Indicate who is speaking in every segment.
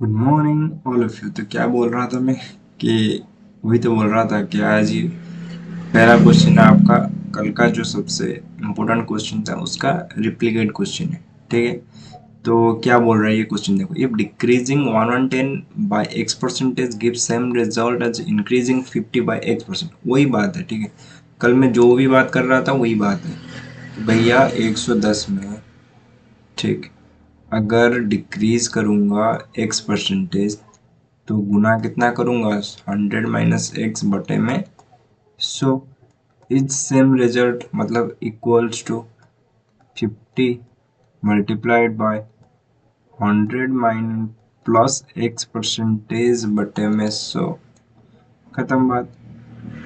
Speaker 1: Good morning all of you. तो क्या बोल रहा था मैं कि वही तो बोल रहा था कि आज ही पहला क्वेश्चन है आपका। कल का जो सबसे इम्पोर्टेंट क्वेश्चन था उसका रिप्लिकेट क्वेश्चन है। ठीक है, तो क्या बोल रहा है ये क्वेश्चन, देखो। If decreasing 110 by x percentage give same result as increasing 50 by x percent, वही बात है। ठीक है, कल मैं जो भी बात कर रहा था वही बात है कि भैया 110 में, ठीक, अगर डिक्रीज करूंगा एक्स परसेंटेज तो गुना कितना करूंगा, 100 माइनस एक्स बटे में 100 इज सेम रिजल्ट, मतलब equals to 50 multiplied by 100 minus plus x percentage बटे में 100। खत्म बात।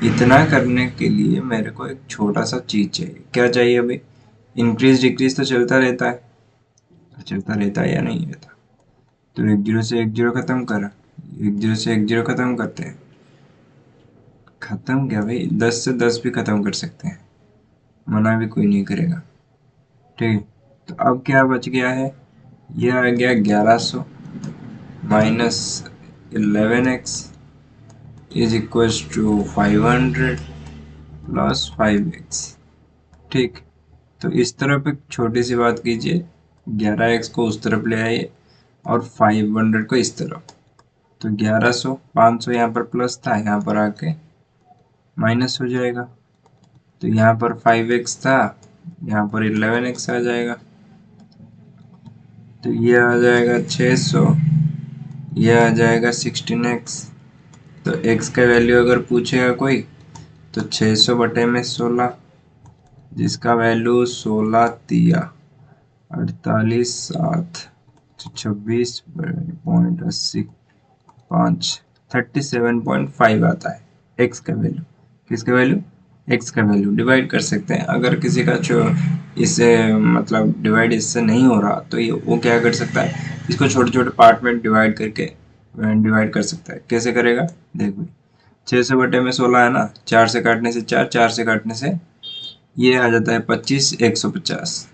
Speaker 1: इतना करने के लिए मेरे को एक छोटा सा चीज चाहिए। क्या चाहिए अभी? इंक्रीज डिक्रीज तो चलता रहता है, चलता रहता है या नहीं रहता? तो एक जीरो से एक जीरो खत्म कर, एक जीरो से एक जीरो खत्म करते हैं। खत्म क्या भाई, 10 से 10 भी खत्म कर सकते हैं, मना भी कोई नहीं करेगा। ठीक है, तो अब क्या बच गया है, यह आ गया 1100 minus 11x is equals to 500 plus 5x। ठीक, तो इस तरफ एक छोटी सी बात कीजिए, 11x को उस तरफ ले आइए और 500 को इस तरफ। तो 1100, 500 यहाँ पर प्लस था, यहाँ पर आके माइनस हो जाएगा। तो यहाँ पर 5x था, यहाँ पर 11x आ जाएगा। तो ये आ जाएगा 600, ये आ जाएगा 16x। तो x का वैल्यू अगर पूछेगा कोई तो 600 बटे में 16, जिसका वैल्यू 16 तिया 48 7, 26.80 37.5 आता है x का वैल्यू। किसका वैल्यू? x का वैल्यू। डिवाइड कर सकते हैं, अगर किसी का जो इससे मतलब डिवाइड इससे नहीं हो रहा तो ये वो क्या कर सकता है, इसको छोटे छोटे पार्ट में डिवाइड करके डिवाइड कर सकता है। कैसे करेगा, देख भाई, 600 बटे में 16 है ना, 4 से काटने से 4, 4 से काटने से ये आ जाता है 25, 150।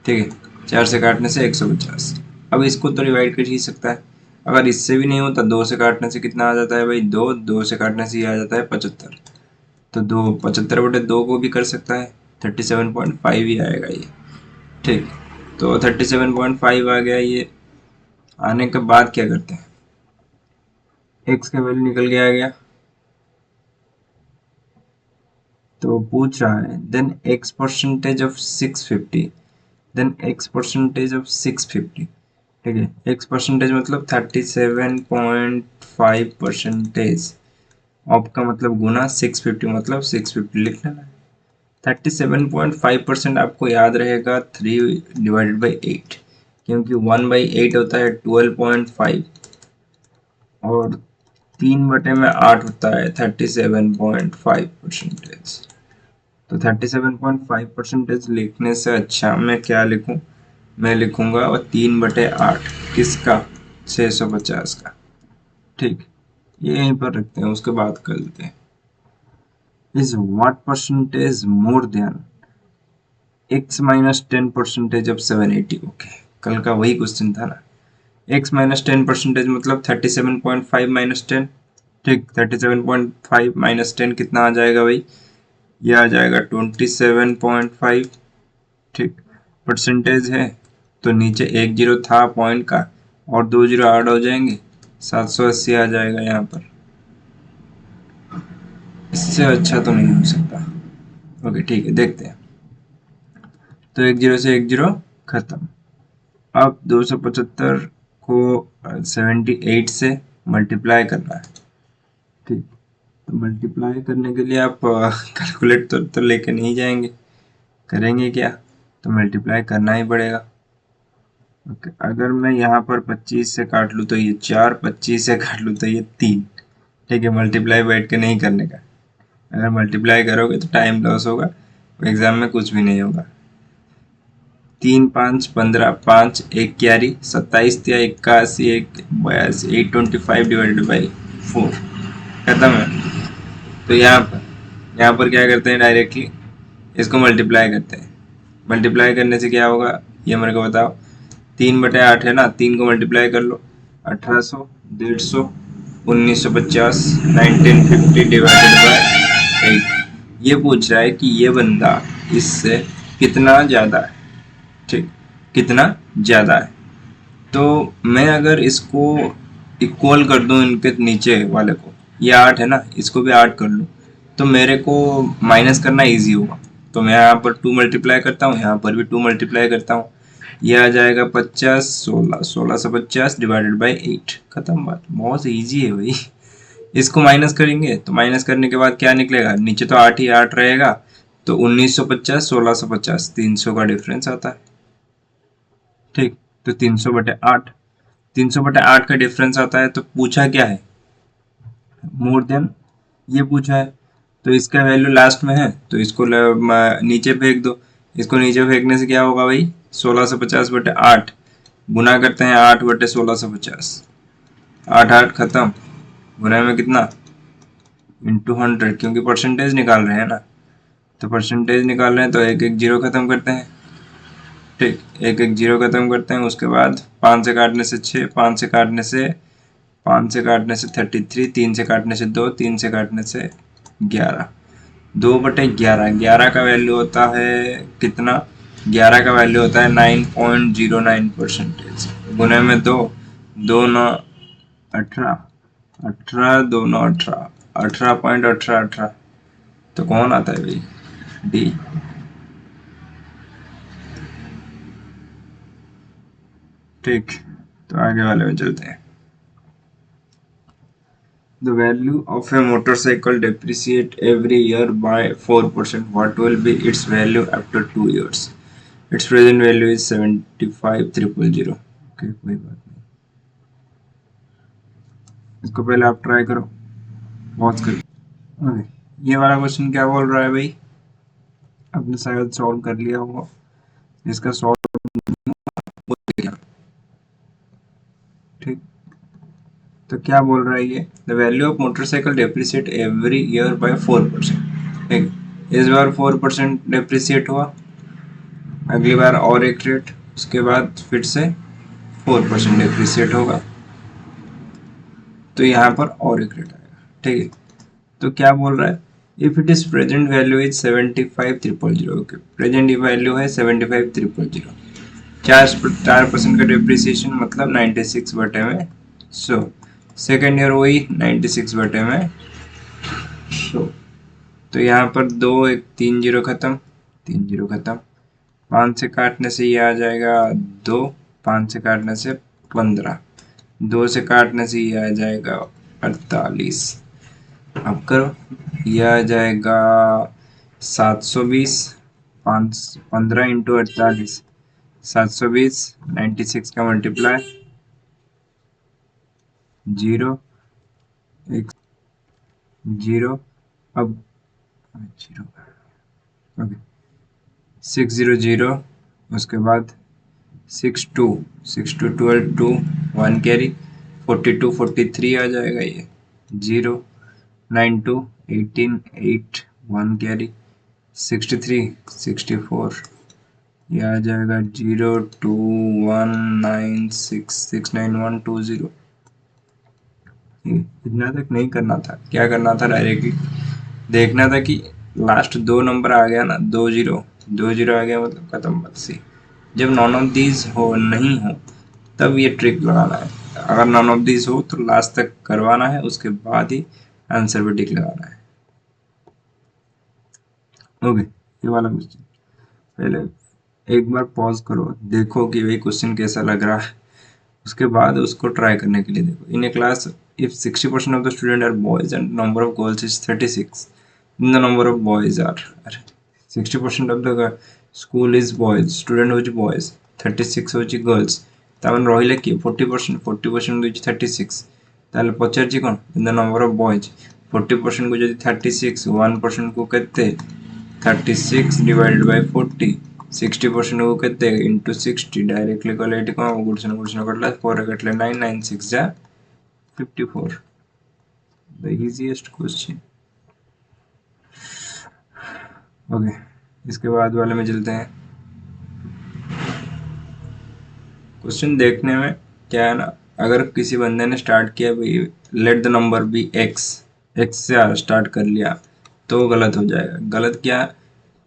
Speaker 1: ठीक है, 4 से काटने से 150। अब इसको तो डिवाइड कर ही सकता है। अगर इससे भी नहीं होता, 2 से काटने से कितना आ जाता है भाई, 2, 2 से काटने से ये आ जाता है 75। तो 2, 75 बटे 2 को भी कर सकता है, 37.5 ही आएगा ये। ठीक, तो 37.5 आ गया ये। आने के बाद क्या करते हैं, एक्स का वैल्यू निकल के आ गया। तो पूछ रहा है then x percentage of 650, then x percentage of 650। ठीक है, एक्स परसेंटेज मतलब 37.5 परसेंटेज ऑफ का मतलब गुना 650 मतलब 650 लिख लेना। 37.5% आपको याद रहेगा 3/8, क्योंकि 1/8 होता है 12.5 और 3/8 होता है 37.5%। तो 37.5% लिखने से अच्छा मैं क्या लिखूं, मैं लिखूंगा और 3/8 किसका, 650 का। ठीक, ये यहीं पर रखते हैं, उसके बाद कर लेते हैं। Is what percentage more than x minus 10 percentage of 780। Okay, कल का वही क्वेश्चन था ना। x माइनस 10 परसेंटेज मतलब 37.5 माइनस 10। ठीक, 37.5 माइनस 10 कितना आ जाएगा भाई, ये आ जाएगा 27.5। ठीक, परसेंटेज है तो नीचे एक जीरो था पॉइंट का और दो जीरो ऐड हो जाएंगे, 780 आ जाएगा यहाँ पर। इससे अच्छा तो नहीं हो सकता। ओके ठीक है, देखते हैं। तो एक जीरो से एक जीरो खत्म। अब 275 को 78 से मल्टीप्लाई करना है। ठीक, तो मल्टीप्लाई करने के लिए आप कैलकुलेट तो लेके नहीं जाएंगे, करेंगे क्या, तो मल्टीप्लाई करना ही पड़ेगा। ओके, अगर मैं यहाँ पर 25 से काट लूँ तो ये 4, 25 से काट लूँ तो ये 3। ठीक है, मल्टीप्लाई बैठ के नहीं करने का। अगर मल्टीप्लाई करोगे तो टाइम लॉस होगा, एग्जाम में कुछ भी नहीं होगा। 3 5 15, 5 एक क्यारी 27 या 81, एक 82, 825 डिवाइडेड बाई 4। खत्म है। तो यहाँ पर क्या करते हैं, डायरेक्टली इसको मल्टीप्लाई करते हैं। मल्टीप्लाई करने से क्या होगा ये मेरे को बताओ। 3/8 है ना, 3 को मल्टीप्लाई कर लो, 1800, 150, 1950, 1950 डिवाइडेड बाय 8। ये पूछ रहा है कि ये बंदा इससे कितना ज़्यादा है। ठीक, कितना ज़्यादा है। तो मैं अगर इसको इक्वल कर दूं इनके नीचे वाले को, ये 8 है ना, इसको भी 8 कर लूं, तो मेरे को माइनस करना इजी होगा। तो मैं यहाँ पर 2 मल्टीप्लाई करता हूँ, यहाँ पर भी 2 मल्टीप्लाई करता हूँ। ये आ जाएगा 50, 16, 1650 डिवाइडेड बाई 8। खत्म बात, बहुत ईजी है भाई। इसको माइनस करेंगे तो माइनस करने के बाद क्या निकलेगा, नीचे तो 8 ही 8 रहेगा, तो 1950, 1650, 300 का डिफरेंस आता है। ठीक, तो 300/8, 300/8 का डिफरेंस आता है। तो पूछा क्या है, मोर देन, ये पूछा है। तो इसका वैल्यू लास्ट में है, तो इसको नीचे फेंक दो। इसको नीचे फेंकने से क्या होगा भाई, 1650/8 गुना करते हैं 8/1650, 8 8 खत्म, गुना में कितना, इंटू 100, क्योंकि परसेंटेज निकाल रहे हैं ना। तो परसेंटेज निकाल रहे हैं तो एक एक जीरो खत्म करते हैं। ठीक, एक एक जीरो खत्म करते हैं। उसके बाद 5 से काटने से 6, 5 से काटने से 33, 3 से काटने से 2, 3 से काटने से 11, 2/11। 11 का वैल्यू होता है कितना, 11 का वैल्यू होता है 9.09%। गुने में 2, 2 9 18, 18 2 9 18, 18.1818। तो कौन आता है भाई, डी। ठीक, तो आगे वाले में चलते हैं। The value of a motorcycle depreciate every year by 4%. What will be its value after 2 years? Its present value is 75,000. Okay, कोई बात नहीं, इसको पहले आप ट्राई करो, पॉज करो। ओके, ये वाला क्वेश्चन क्या बोल रहा है भाई, आपने शायद सॉल्व कर लिया होगा। इसका सॉल्व किया। ठीक, तो क्या बोल रहा है ये, the value of motorcycle depreciate every year by 4%। ठीक, इस बार 4% डेप्रिसिएट हुआ, अगली बार और एक रेट, उसके बाद फिर से 4% डेप्रिसिएट होगा, तो यहाँ पर और एक रेट आएगा। ठीक है, तो क्या बोल रहा है, if it is present value is 75,000। Okay, present value है 75,000, 4% का डेप्रिसिएशन मतलब 96/100। सेकेंड ईयर वही 96/100। तो यहाँ पर 2 1 3 जीरो खत्म, 3 जीरो खत्म, 5 से काटने से ये आ जाएगा 2, 5 से काटने से 15, 2 से काटने से ये आ जाएगा 48। अब करो, ये आ जाएगा 720, 15 इंटू 48, 720, 96 का मल्टीप्लाई, 0 1 0, अब 0, ओके, 600, उसके बाद 62, 62 12 2 1 कैरी, 42 43 आ जाएगा ये, 0 92 18 8 1 कैरी, 63 64, ये आ जाएगा 0 2 1 9 6 6 9 1 2 0। इतना तक नहीं करना था, क्या करना था, डायरेक्टली देखना था कि लास्ट 2 नंबर आ गया ना, 2 0 आ गया मतलब खत्म बात सी। जब नॉन ऑफ दीज हो नहीं हो तब ये ट्रिक लगाना है, अगर नॉन ऑफ दीज हो तो लास्ट तक करवाना है, उसके बाद ही आंसर पे टिक लगाना है। ओके, ये वाला क्वेश्चन पहले एक बार पॉज करो, देखो कि भाई क्वेश्चन कैसा लग रहा है, उसके बाद उसको ट्राई करने के लिए देखो। इन ए class if 60% of the student are boys and number of girls is 36, then the number of boys are 60% of the school is boys, student होची boys, 36 होची girls, ताମାନେ ରହିଲେ କିଏ 40%, 40% होची 36, ତାହେଲେ ପଚାରିଛି କ'ଣ, in the number of boys 40% को ଯଦି 36, 1% को କେତେ 36 divided by 40, 60% को केते into 60, डायरेक्टली कले एटी कोन गुडसन कटला 4 कटले 9 9 6 जा 54, the easiest question। ओके, इसके बाद वाले में चलते हैं। क्वेश्चन देखने में क्या है ना, अगर किसी बंदे ने स्टार्ट किया भाई let the number be x, x से स्टार्ट कर लिया तो गलत हो जाएगा। गलत क्या,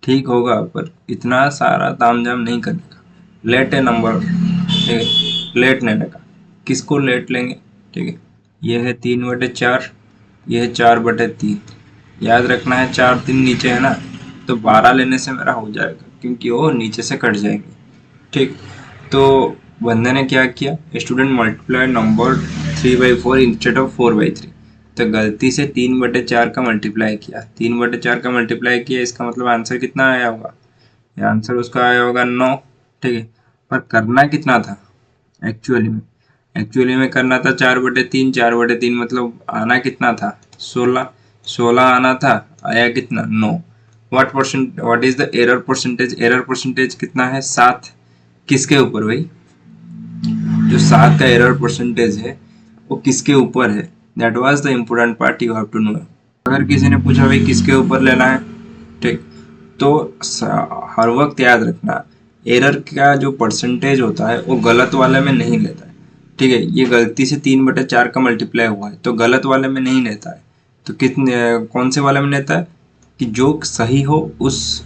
Speaker 1: ठीक होगा पर इतना सारा तामझाम नहीं करने का। लेट ए नंबर, ठीक है, लेट लेने का। किसको लेट लेंगे, ठीक है, ये है 3/4, ये है 4/3। याद रखना है 4 3 नीचे है ना, तो 12 लेने से मेरा हो जाएगा क्योंकि वो नीचे से कट जाएंगे। ठीक, तो बंदे ने क्या किया, student multiply number 3/4 instead of 4/3। तो गलती से 3/4 का मल्टीप्लाई किया, 3/4 का मल्टीप्लाई किया, इसका मतलब आंसर कितना आया होगा, ये आंसर उसका आया होगा 9। ठीक है, पर करना कितना था एक्चुअली में, एक्चुअली में करना था 4/3, 4/3 मतलब आना कितना था 16, 16 आना था, आया कितना 9। What is the error percentage, error percentage कितना है 7, किसके ऊपर भाई, जो 7 का एरर परसेंटेज है वो किसके ऊपर है, that was the important part you have to know. अगर किसी ने पूछा भाई किसके ऊपर लेना है, ठीक, तो हर वक्त याद रखना एरर का जो परसेंटेज होता है वो गलत वाले में नहीं लेता है। ठीक है, ये गलती से 3/4 का मल्टीप्लाई हुआ है तो गलत वाले में नहीं लेता है, तो कितने कौन से वाले में लेता है कि जो सही हो उस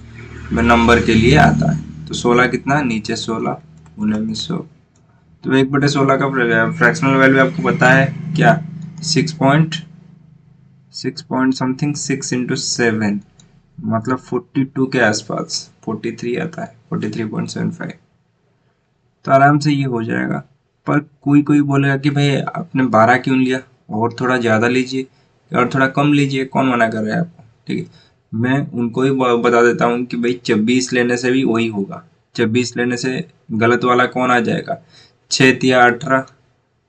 Speaker 1: नंबर के लिए आता है। तो 16 कितना, नीचे 16 गुने में 100, तो 1/16 का फ्रैक्शनल वैल्यू आपको पता है क्या, 6 पॉइंट समथिंग 6 इंटू 7 मतलब 42 के आसपास, 43 आता है, 43.75। तो आराम से ये हो जाएगा। पर कोई कोई बोलेगा कि भाई आपने 12 क्यों लिया, और थोड़ा ज़्यादा लीजिए और थोड़ा कम लीजिए, कौन मना कर रहा है आपको। ठीक है, मैं उनको ही बता देता हूँ कि भाई 26 लेने से भी वही होगा, 26 लेने से गलत वाला कौन आ जाएगा 6 या 18,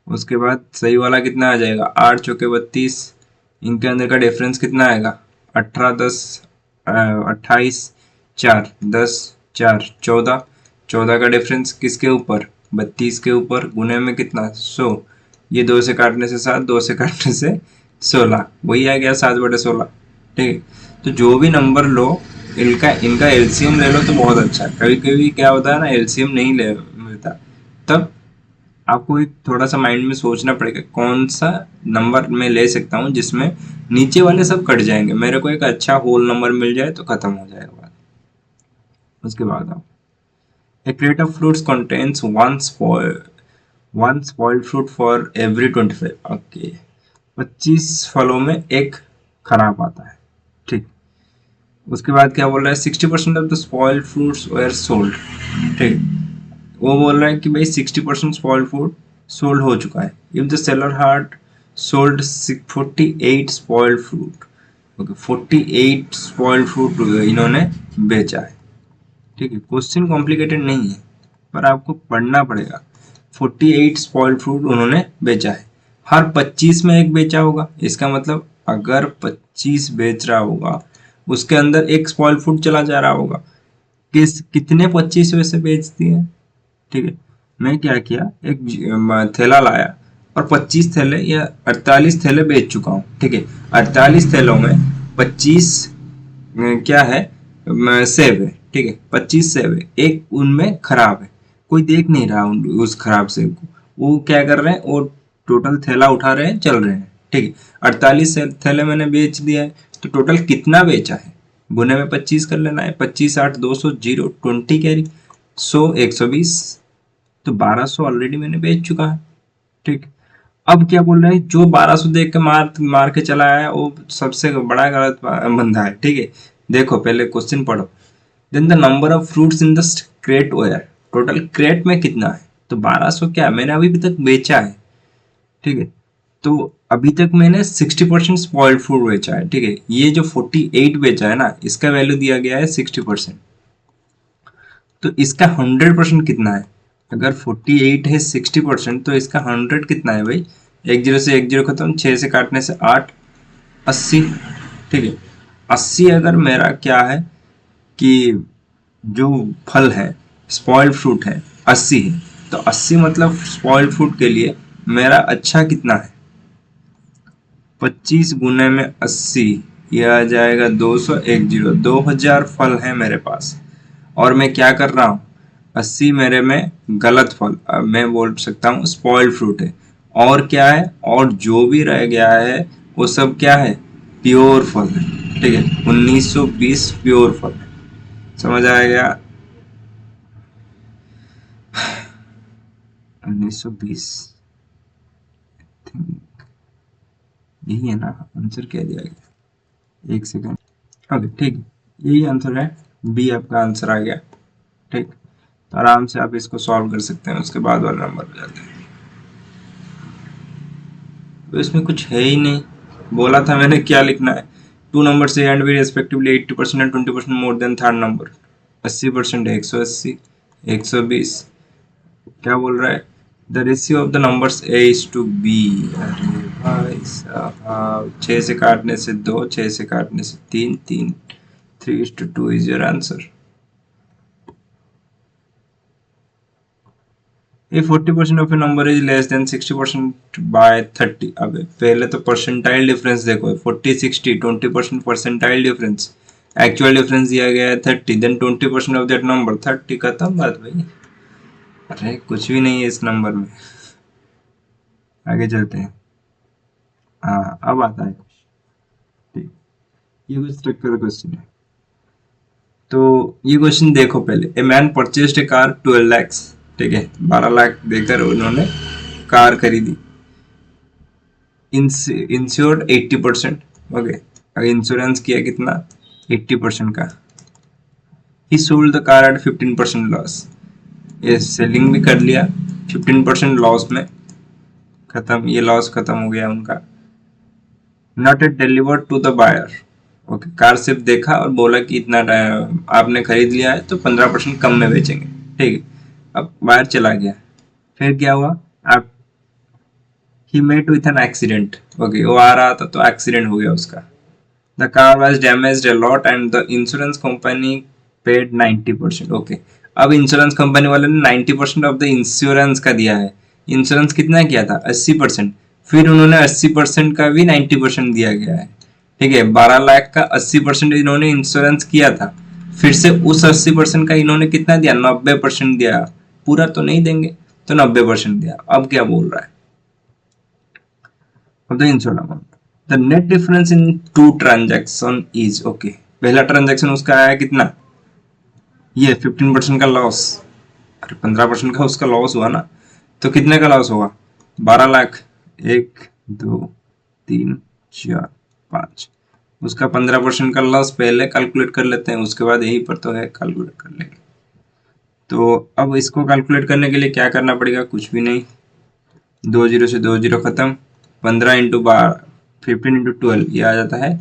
Speaker 1: उसके बाद सही वाला कितना आ जाएगा 8 चौके 32, इनके अंदर का डिफरेंस कितना आएगा 18 10 28 4 10 4 14, 14 का डिफरेंस किसके ऊपर 32 के ऊपर, गुने में कितना 100, ये 2 से काटने से 7, 2 से काटने से 16, वही आ गया 7/16। ठीक है, तो जो भी नंबर लो इनका इनका एलसीएम ले लो तो बहुत अच्छा है। कभी कभी क्या होता है ना एलसीएम नहीं ले मिलता, तब आपको एक थोड़ा सा माइंड में सोचना पड़ेगा कौन सा नंबर मैं ले सकता हूँ जिसमें नीचे वाले सब कट जाएंगे, मेरे को एक अच्छा होल नंबर मिल जाए तो खत्म हो जाएगा बात। उसके बाद आप A crate of fruits contains one spoiled fruit for every 25। Okay, 25 फलों में एक खराब आता है। ठीक, उसके बाद क्या बोल रहा है 60% of the spoiled fruits were sold. ठीक, वो बोल रहा है कि भाई 60% स्पॉइल्ड फ्रूट सोल्ड हो चुका है। If the seller hard sold 48 spoiled fruit, okay 48 spoiled fruit इन्होंने बेचा है। ठीक है, क्वेश्चन कॉम्प्लिकेटेड नहीं है पर आपको पढ़ना पड़ेगा। 48 स्पॉइल्ड फ्रूट उन्होंने बेचा है, हर 25 में एक बेचा होगा, इसका मतलब अगर 25 बेच रहा होगा उसके अंदर एक स्पॉइल्ड फ्रूट चला जा रहा होगा। कितने 25 वैसे बेच दिए। ठीक है, मैं क्या किया एक थैला लाया और 25 थैले या 48 थैले बेच चुका हूँ। ठीक है, 48 थैलों में 25 क्या है सेब है। ठीक है, 25 सेब है, एक उनमें खराब है, कोई देख नहीं रहा उस खराब सेब को, वो क्या कर रहे हैं वो टोटल थैला उठा रहे हैं चल रहे हैं। ठीक है, 48 थैले मैंने बेच दिया है, तो टोटल कितना बेचा है गुने में 25 कर लेना है, 25 8 200 0 20 कैरी 100 120, तो 1200 ऑलरेडी मैंने बेच चुका है। ठीक, अब क्या बोल रहे हैं जो 1200 देख के मार मार के चला आया वो सबसे बड़ा गलत बंदा है। ठीक है, देखो पहले क्वेश्चन पढ़ो। Then the number of fruits in the crate were, total crate में कितना है, तो 1200 क्या मैंने अभी तक बेचा है। ठीक है, तो अभी तक मैंने 60% स्पॉइल्ड फ्रूट बेचा है। ठीक है, ये जो 48 बेचा है ना इसका वैल्यू दिया गया है 60%, तो इसका 100% कितना है, अगर 48 है 60% तो इसका 100 कितना है भाई, एक जीरो से एक जीरो खत्म, 6 से काटने से 8 80। ठीक है, 80 अगर मेरा क्या है कि जो फल है स्पॉइल्ड फ्रूट है 80 है, तो 80 मतलब स्पॉइल्ड फ्रूट के लिए मेरा अच्छा कितना है 25 गुने में 80, यह आ जाएगा 200 एक जीरो 2000 फल है मेरे पास, और मैं क्या कर रहा हूँ 80 मेरे में गलत फल, अब मैं बोल सकता हूँ स्पॉइल्ड फ्रूट है, और क्या है, और जो भी रह गया है वो सब क्या है, प्योर फल है। ठीक है, 1920 प्योर फल है। समझ आएगा? 1920 यही है ना आंसर? क्या दिया गया, एक सेकंड। ओके ठीक है, यही आंसर है, बी आपका आंसर आ गया। ठीक, तो आराम से आप इसको सॉल्व कर सकते हैं, उसके बाद वाला नंबर पे जाते हैं। तो इसमें कुछ है ही नहीं, बोला था मैंने क्या लिखना है। टू नंबर से एंड भी respectively 80% and 20% more than third number. 80% है 180, 120। क्या बोल रहा है, the ratio of the numbers A is to B. अरे भाई साहब, 6 से काटने से 2, 6 से काटने से 3, 3, 3:2 is your answer. If 40% of a number is less than 60% by 30, अब पहले तो परसेंटाइल डिफरेंस देखो, 40 60 20% परसेंटाइल डिफरेंस, एक्चुअल डिफरेंस दिया गया है 30, देन 20% ऑफ दैट नंबर 30, खत्म बात भाई। अरे कुछ भी नहीं है इस नंबर में। आगे चलते हैं। हाँ अब आता है कुछ। ठीक, ये कुछ स्ट्रक्चरल क्वेश्चन है। तो ये क्वेश्चन देखो, पहले a man purchased A car 12 lakhs। ठीक है, 12 लाख देकर उन्होंने कार खरीदी। इंश्योर्ड 80%। ओके, अगर इंश्योरेंस किया कितना, 80% का। ही sold the car eight 15% loss. ये सेलिंग भी कर लिया 15% लॉस में, खत्म, ये लॉस खत्म हो गया उनका। Not at delivered to the buyer. Okay, car सिर्फ देखा और बोला कि इतना आपने खरीद लिया है तो 15% कम में बेचेंगे। ठीक है, अब बाहर चला गया, फिर क्या हुआ, आप he met with an accident. Okay, वो आ रहा था तो एक्सीडेंट हो गया उसका। The car was damaged a lot and the insurance company paid 90%. Okay, अब इंश्योरेंस कंपनी वाले ने 90% ऑफ द इंश्योरेंस का दिया है। इंश्योरेंस कितना किया था, 80%, फिर उन्होंने 80% का भी 90% दिया गया है। ठीक है, 12 लाख का 80% इन्होंने इंश्योरेंस किया था, फिर से उस 80% का इन्होंने कितना दिया, 90% दिया। पूरा तो नहीं देंगे, तो 90% दिया। अब क्या बोल रहा है, of the insured amount. The net difference in two transaction is okay. पहला ट्रांजैक्शन उसका आया कितना, ये 15% का लॉस। अरे 15% का उसका लॉस हुआ ना, तो कितने का लॉस होगा, 12 लाख। 1 2 3 4 5, उसका 15% का लॉस पहले कैलकुलेट कर लेते हैं, उसके बाद यही पर तो है कैलकुलेट कर लेंगे। तो अब इसको कैलकुलेट करने के लिए क्या करना पड़ेगा, कुछ भी नहीं, 2 जीरो से 2 जीरो खत्म, 15 इंटू 12, 15 इंटू 12, ये आ जाता है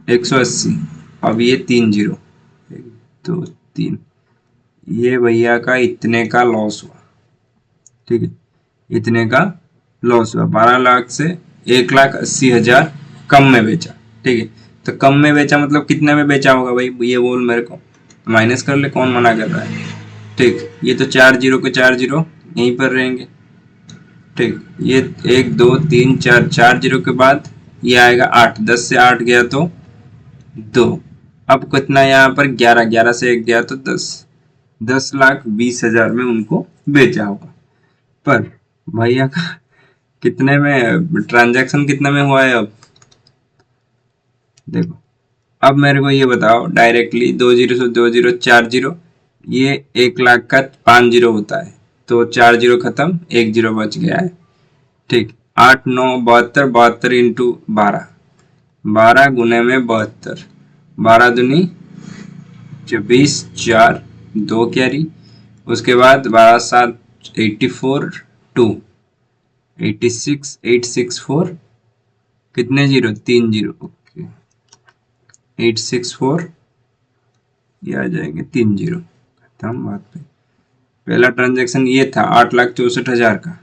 Speaker 1: 180। अब ये 3 जीरो, 1 2 3, ये भैया का इतने का लॉस हुआ। ठीक है, इतने का लॉस हुआ, 12 लाख से 1,80,000 कम में बेचा। ठीक है, तो कम में बेचा मतलब कितने में बेचा होगा भाई, ये बोल मेरे को, माइनस कर ले, कौन मना कर रहा है। ठीक, ये तो 4 जीरो के 4 जीरो यहीं पर रहेंगे। ठीक, ये 1 2 3 4, 4 जीरो के बाद ये आएगा 8, 10 से 8 गया तो 2। अब कितना यहाँ पर 11, 11 से 1 गया तो 10, 10,20,000 में उनको बेचा होगा। पर भैया का कितने में ट्रांजैक्शन कितने में हुआ है, अब देखो। अब मेरे को ये बताओ डायरेक्टली, 2 जीरो से 2 जीरो 4 जीरो, ये 1 लाख का 5 जीरो होता है, तो 4 जीरो खत्म, 1 जीरो बच गया है। ठीक, 8 9 72, 72 इंटू 12, 12 गुने में 72, 12 दूनी 24, 4 2 कैरी, उसके बाद 12 7 84, 2 86, 864, कितने जीरो, 3 जीरो। ओके, 864, ये आ जाएंगे 3 जीरो, खत्म बात पे। पहला ट्रांजैक्शन ये था 8,64,000 का,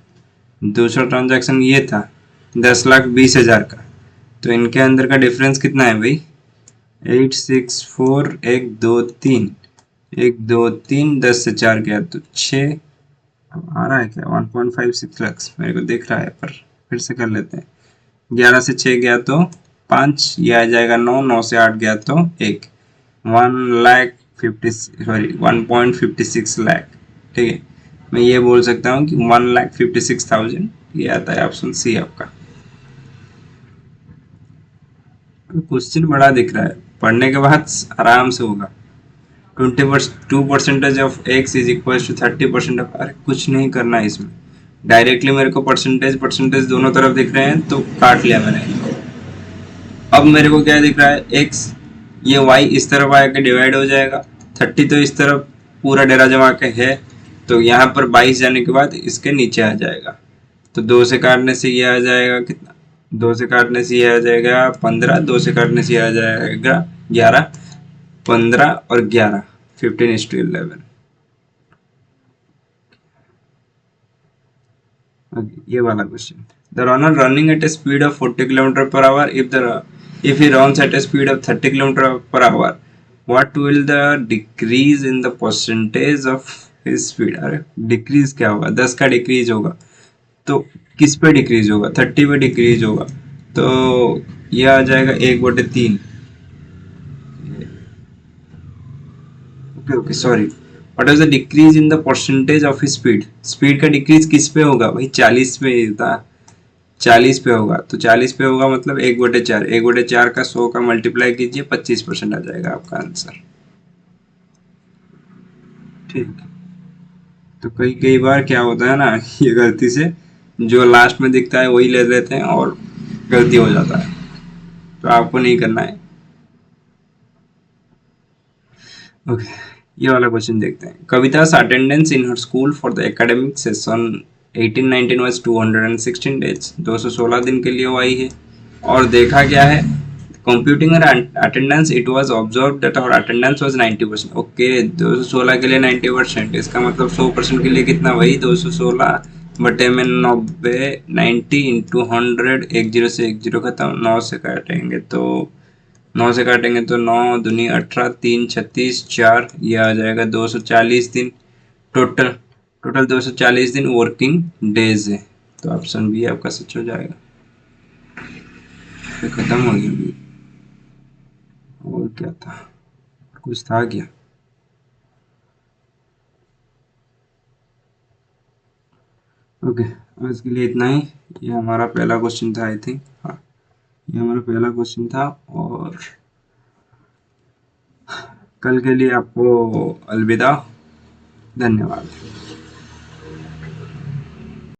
Speaker 1: दूसरा ट्रांजैक्शन ये था 10,20,000 का, तो इनके अंदर का डिफरेंस कितना है भाई, 864, 1 2 3, 1 2 3, 10 से 4 गया तो 6, अब आ रहा है क्या, 1.56 लाख मेरे को दिख रहा है, पर फिर से कर लेते हैं। 11 से 6 गया तो 5, ये आ जाएगा 9, 9 से 8 गया तो 1, 1.56 लाख। ठीक है, मैं ये बोल सकता हूँ कि 1,56,000 ये आता है ऑप्शन सी आपका। क्वेश्चन बड़ा दिख रहा है, पढ़ने के बाद आराम से होगा। 2% of x is equal to 30% of, अरे कुछ नहीं करना है इसमें, डायरेक्टली मेरे को परसेंटेज परसेंटेज दोनों तरफ दिख रहे हैं तो काट लिया मैंने। अब मेरे को क्या दिख रहा है, एक्स, ये वाई इस तरफ आके डिवाइड हो जाएगा, 30 तो इस तरफ पूरा डेरा जमा के है, तो यहाँ पर 22 जाने के बाद इसके नीचे आ जाएगा, तो 2 से काटने से ये आ जाएगा कितना, 2 से काटने से ये आ जाएगा 15, 2 से काटने से ये आ जाएगा 11, 15 और 11, 15:11। ये वाला question, the runner running at A speed of 40 kilometre per hour, if he runs at a speed of 30 kilometre per hour, what will the decrease in the percentage of his speed? अरे decrease क्या होगा, 10 का decrease होगा, तो किस पे decrease होगा, 30 पे डिक्रीज होगा, तो यह आ जाएगा 1/3। Okay okay sorry, what is the decrease in the percentage of speed, speed का डिक्रीज किस पे होगा भाई, 40 पे ही था, 40 पे होगा, तो 40 पे होगा मतलब 1/4, 1/4 का 100 का मल्टीप्लाई कीजिए, 25% आ जाएगा आपका आंसर। ठीक, तो कई कई बार क्या होता है ना, ये गलती से जो लास्ट में दिखता है वही ले लेते हैं और गलती हो जाता है, तो आपको नहीं करना है। ओके, ये वाला क्वेश्चन देखते हैं, कविता's attendance in her school for the academic session 18-19 was 216 days, 216 दिन के लिए वो आई है, और देखा क्या है, computing attendance it was observe that our attendance was 90%। Okay, 216 के लिए 90%, इसका मतलब 100% के लिए कितना, वही 216 बटे में 90, 90 इंटू 100, 10 से 10 खत्म, 9 से काटेंगे तो 9 से काटेंगे तो 9 दूनी 18, 3 36, 4, ये आ जाएगा 240 दिन टोटल, टोटल 240 दिन वर्किंग डेज है, तो ऑप्शन बी आपका सच हो जाएगा। तो खत्म हो गया, और क्या था, कुछ था क्या। ओके, आज के लिए इतना ही, ये हमारा पहला क्वेश्चन था आई थिंक, हाँ ये हमारा पहला क्वेश्चन था, और कल के लिए आपको अलविदा, धन्यवाद।